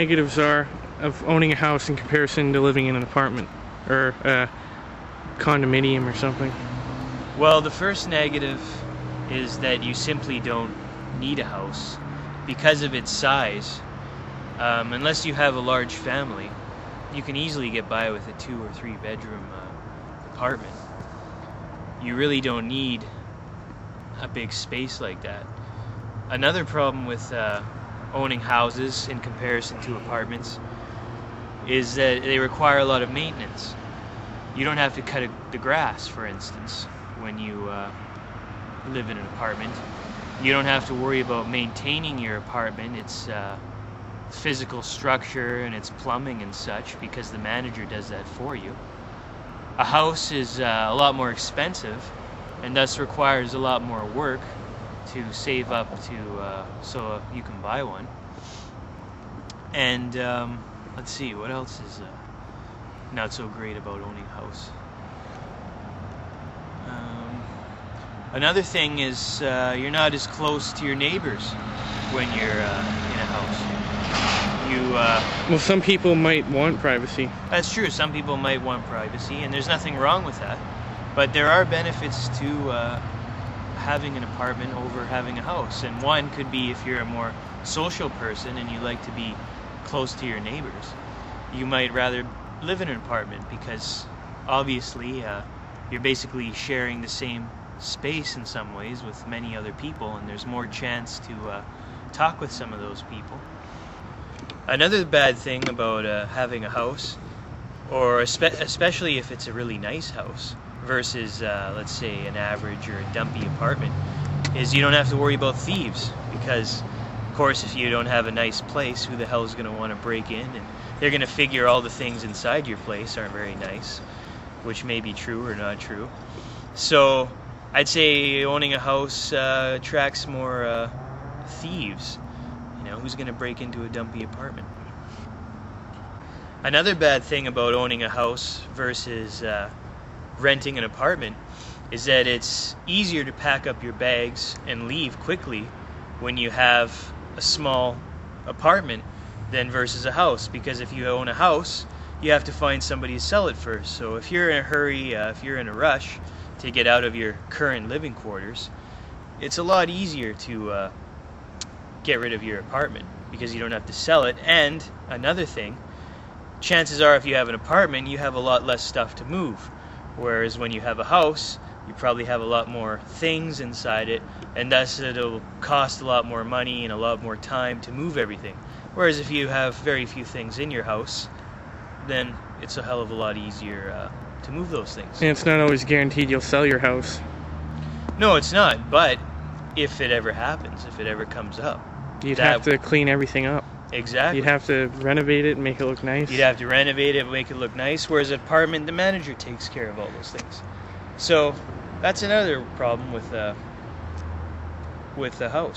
Negatives are of owning a house in comparison to living in an apartment or a condominium or something? Well, the first negative is that you simply don't need a house because of its size. Unless you have a large family, you can easily get by with a 2 or 3 bedroom apartment. You really don't need a big space like that. Another problem with owning houses in comparison to apartments is that they require a lot of maintenance. You don't have to cut the grass, for instance, when you live in an apartment. You don't have to worry about maintaining your apartment, its physical structure and its plumbing and such, because the manager does that for you. A house is a lot more expensive and thus requires a lot more work to save up to so you can buy one. And let's see, what else is not so great about owning a house? Another thing is you're not as close to your neighbors when you're in a house. Well, some people might want privacy. That's true, some people might want privacy, and there's nothing wrong with that. But there are benefits to having an apartment over having a house. And one could be if you're a more social person and you like to be close to your neighbors. You might rather live in an apartment because obviously you're basically sharing the same space in some ways with many other people, and there's more chance to talk with some of those people. Another bad thing about having a house, or especially if it's a really nice house versus let's say an average or a dumpy apartment, is you don't have to worry about thieves, because of course if you don't have a nice place, who the hell is going to want to break in? And they're going to figure all the things inside your place aren't very nice, which may be true or not true. So I'd say owning a house attracts more thieves. You know, who's going to break into a dumpy apartment? Another bad thing about owning a house versus renting an apartment is that it's easier to pack up your bags and leave quickly when you have a small apartment than versus a house, because if you own a house you have to find somebody to sell it first. So if you're in a hurry, if you're in a rush to get out of your current living quarters, it's a lot easier to get rid of your apartment because you don't have to sell it. And another thing, chances are if you have an apartment you have a lot less stuff to move, whereas when you have a house you probably have a lot more things inside it, and thus it'll cost a lot more money and a lot more time to move everything. Whereas if you have very few things in your house, then it's a hell of a lot easier to move those things. And it's not always guaranteed you'll sell your house. No, it's not, but if it ever happens, if it ever comes up, you'd have to clean everything up. Exactly. You'd have to renovate it and make it look nice. You'd have to renovate it and make it look nice, whereas an apartment, the manager takes care of all those things. So that's another problem with the house.